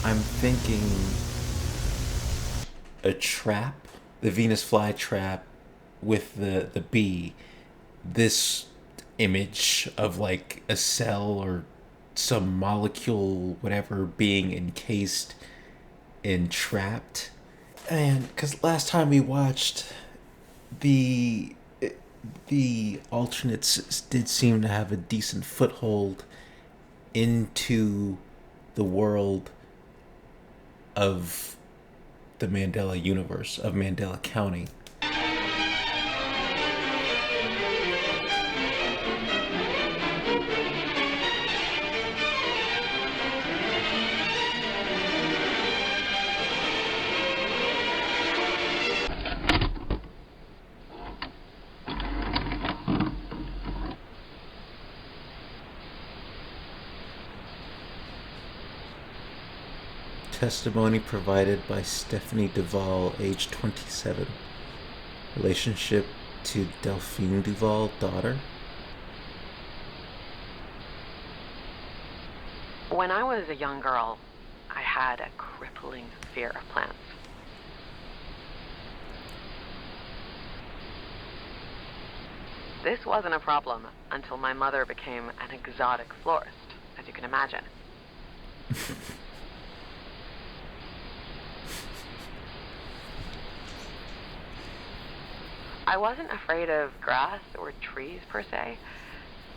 I'm thinking a trap, the Venus flytrap with the bee. This image of like a cell or some molecule, whatever, being encased and trapped. And because last time we watched, the the alternates did seem to have a decent foothold into the world of the Mandela universe, of Mandela County. Testimony provided by Stephanie Duval, age 27. Relationship to Delphine Duval, daughter. When I was a young girl, I had a crippling fear of plants. This wasn't a problem until my mother became an exotic florist, as you can imagine. I wasn't afraid of grass or trees per se,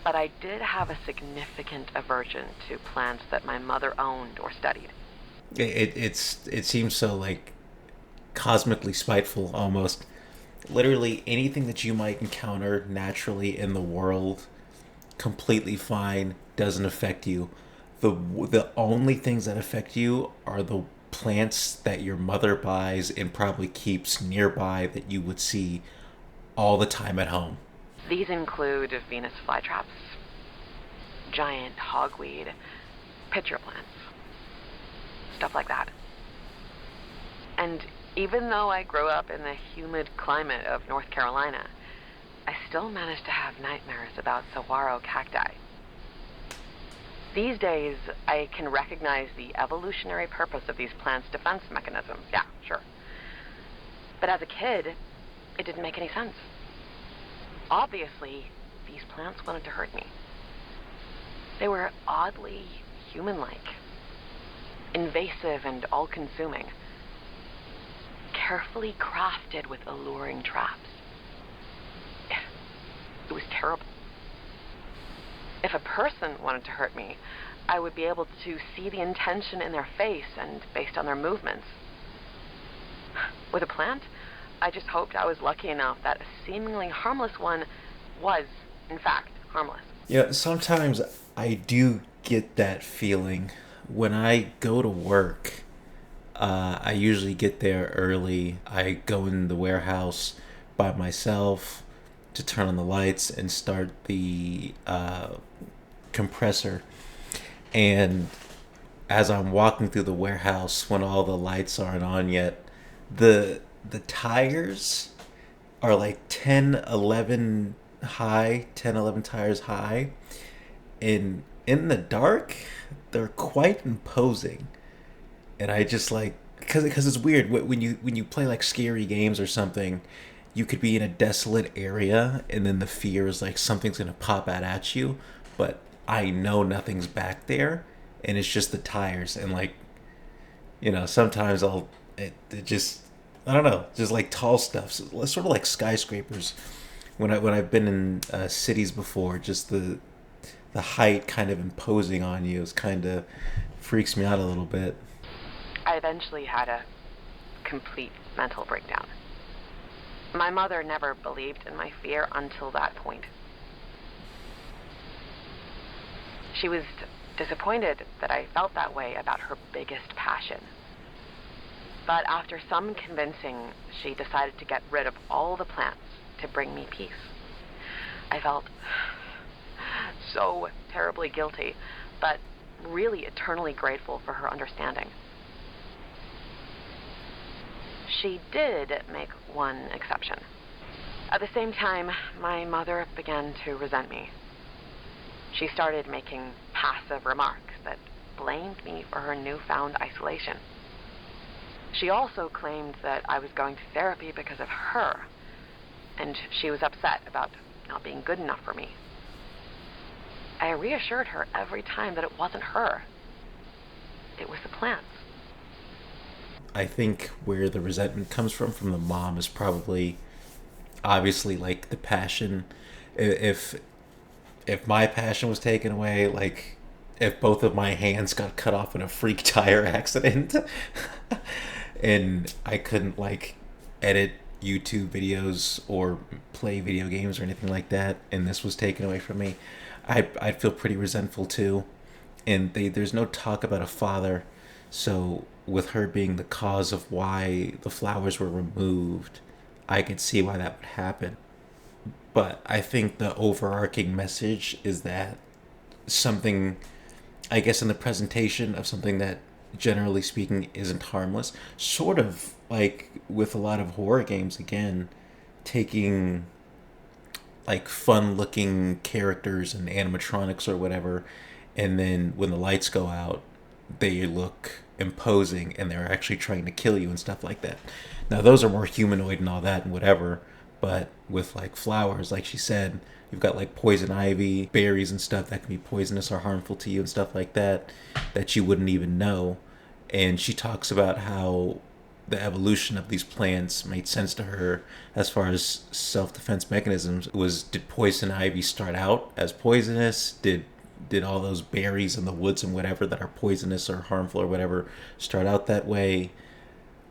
but I did have a significant aversion to plants that my mother owned or studied. It seems so like cosmically spiteful almost. Literally anything that you might encounter naturally in the world, completely fine, doesn't affect you. The only things that affect you are the plants that your mother buys and probably keeps nearby that you would see all the time at home. These include Venus flytraps, giant hogweed, pitcher plants, stuff like that. And even though I grew up in the humid climate of North Carolina, I still managed to have nightmares about saguaro cacti. These days, I can recognize the evolutionary purpose of these plants' defense mechanisms. Yeah, sure. But as a kid, it didn't make any sense. Obviously, these plants wanted to hurt me. They were oddly human-like, invasive and all-consuming, carefully crafted with alluring traps. It was terrible. If a person wanted to hurt me, I would be able to see the intention in their face and based on their movements. With a plant, I just hoped I was lucky enough that a seemingly harmless one was, in fact, harmless. Yeah, sometimes I do get that feeling when I go to work. I usually get there early. I go in the warehouse by myself to turn on the lights and start the compressor. And as I'm walking through the warehouse, when all the lights aren't on yet, the tires are like 10, 11 tires high. And in the dark, they're quite imposing. And I just like, because it's weird when you play like scary games or something, you could be in a desolate area and then the fear is like something's gonna pop out at you, but I know nothing's back there, and it's just the tires. And like, sometimes it just, I don't know, just like tall stuff, so, sort of like skyscrapers. When I've been in cities before, just the height kind of imposing on you is kind of freaks me out a little bit. I eventually had a complete mental breakdown. My mother never believed in my fear until that point. She was disappointed that I felt that way about her biggest passion. But after some convincing, she decided to get rid of all the plants to bring me peace. I felt so terribly guilty, but really eternally grateful for her understanding. She did make one exception. At the same time, my mother began to resent me. She started making passive remarks that blamed me for her newfound isolation. She also claimed that I was going to therapy because of her, and she was upset about not being good enough for me. I reassured her every time that it wasn't her. It was the plants. I think where the resentment comes from the mom, is probably obviously like the passion. If my passion was taken away, like if both of my hands got cut off in a freak tire accident, and I couldn't like edit YouTube videos or play video games or anything like that, and this was taken away from me, I'd feel pretty resentful too. And there's no talk about a father, so with her being the cause of why the flowers were removed, I could see why that would happen. But I think the overarching message is that something, I guess, in the presentation of something that generally speaking isn't harmless, sort of like with a lot of horror games, again, taking like fun looking characters and animatronics or whatever, and then when the lights go out, they look imposing and they're actually trying to kill you and stuff like that. Now, those are more humanoid and all that and whatever, but with like flowers, like she said, you've got like poison ivy, berries and stuff that can be poisonous or harmful to you and stuff like that, that you wouldn't even know. And she talks about how the evolution of these plants made sense to her as far as self-defense mechanisms. Did poison ivy start out as poisonous? Did all those berries in the woods and whatever that are poisonous or harmful or whatever start out that way?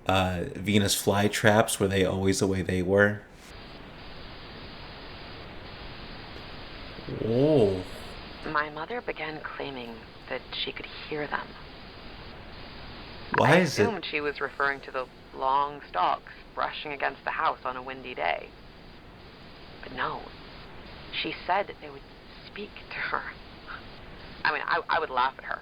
Venus flytraps, were they always the way they were? Oh. My mother began claiming that she could hear them. Why I is it? assumed she was referring to the long stalks brushing against the house on a windy day. But no, she said that they would speak to her. I mean, I would laugh at her.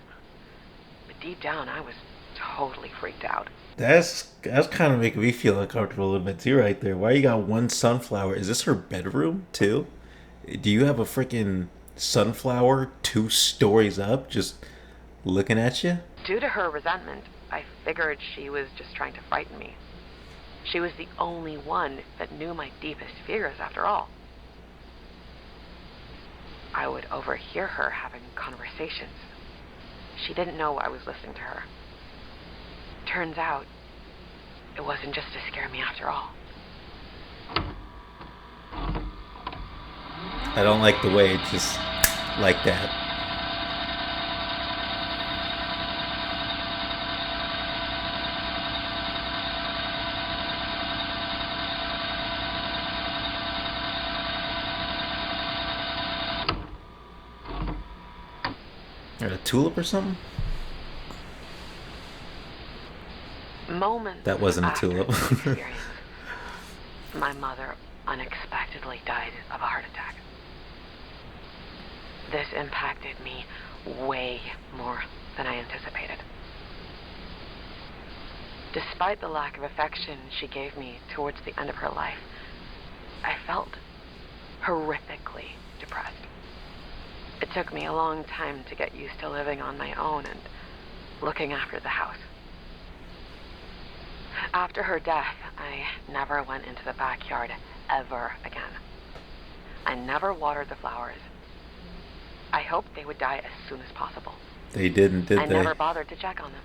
But deep down, I was totally freaked out. That's kind of making me feel uncomfortable a little bit too, right there. Why you got one sunflower? Is this her bedroom too? Do you have a freaking sunflower 2 stories up, just looking at you? Due to her resentment, I figured she was just trying to frighten me. She was the only one that knew my deepest fears, after all. I would overhear her having conversations. She didn't know I was listening to her. Turns out, it wasn't just to scare me after all. I don't like the way it just like that. Or a tulip or something? Moments That wasn't a after tulip. this experience, my mother unexpectedly died of a heart attack. This impacted me way more than I anticipated. Despite the lack of affection she gave me towards the end of her life, I felt horrifically depressed. It took me a long time to get used to living on my own and looking after the house. After her death, I never went into the backyard ever again. I never watered the flowers. I hoped they would die as soon as possible. They didn't, did I they? never bothered to check on them.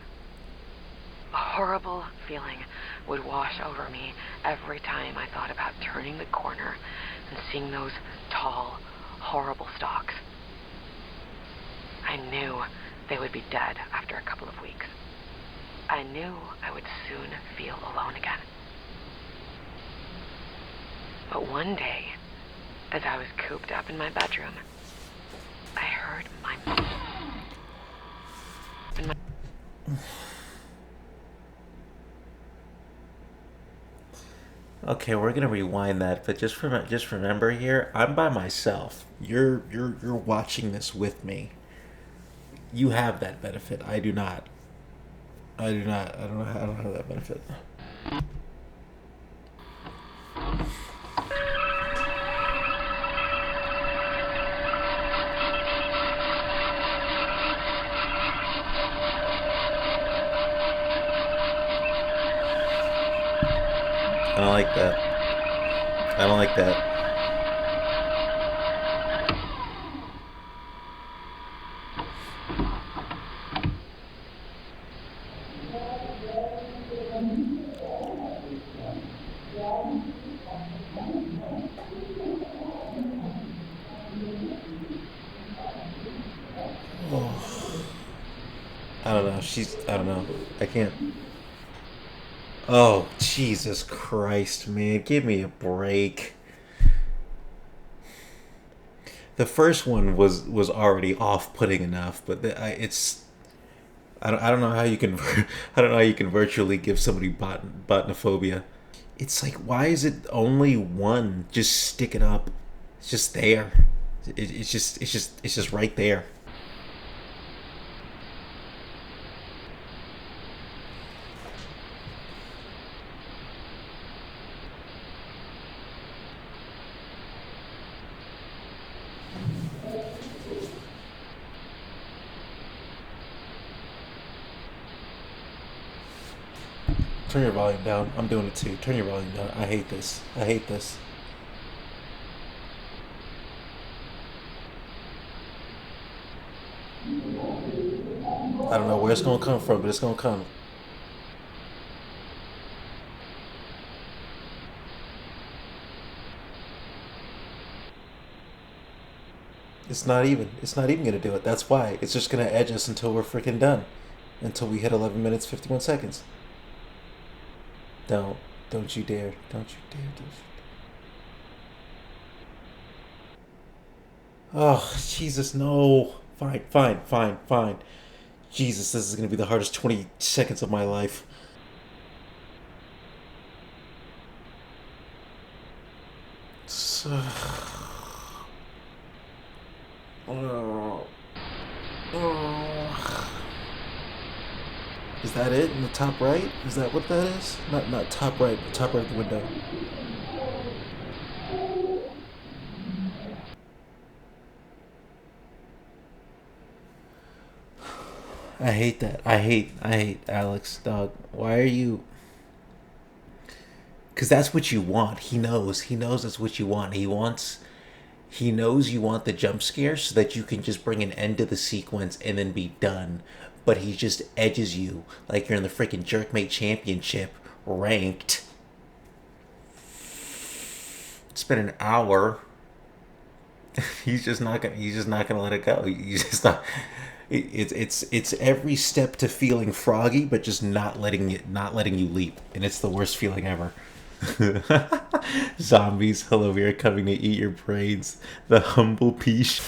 A horrible feeling would wash over me every time I thought about turning the corner and seeing those tall, horrible stalks. I knew they would be dead after a couple of weeks. I knew I would soon feel alone again. But one day, as I was cooped up in my bedroom, I heard my Okay, we're gonna rewind that, but just remember here, I'm by myself. You're watching this with me. You have that benefit. I do not. I do not. I don't have that benefit. I don't like that. I don't like that. I don't know. I don't know. I can't. Oh, Jesus Christ, man. Give me a break. The first one was already off-putting enough, but it's I don't know how you can I don't know how you can virtually give somebody botanophobia. It's like, why is it only one? Just stick it up. It's just there. It's just right there. Turn your volume down. I'm doing it too. Turn your volume down. I hate this. I hate this. I don't know where it's gonna come from, but it's gonna come. It's not even. It's not even gonna do it. That's why. It's just gonna edge us until we're freaking done. Until we hit 11 minutes 51 seconds. Don't. Don't you dare. Don't you dare. Don't you. Oh, Jesus, no. Fine, fine, fine, fine. Jesus, this is gonna be the hardest 20 seconds of my life. So, oh, oh. Is that it in the top right? Is that what that is? Not top right, but top right of the window. I hate that. I hate Alex, dog. Why are you? Because that's what you want. He knows. He knows that's what you want. He knows you want the jump scare so that you can just bring an end to the sequence and then be done. But he just edges you like you're in the freaking Jerkmate Championship, ranked. It's been an hour. He's just not gonna. He's just not gonna let it go. He's just not. It's every step to feeling froggy, but just not letting you leap, and it's the worst feeling ever. Zombies, hello, we are coming to eat your brains. The humble peach.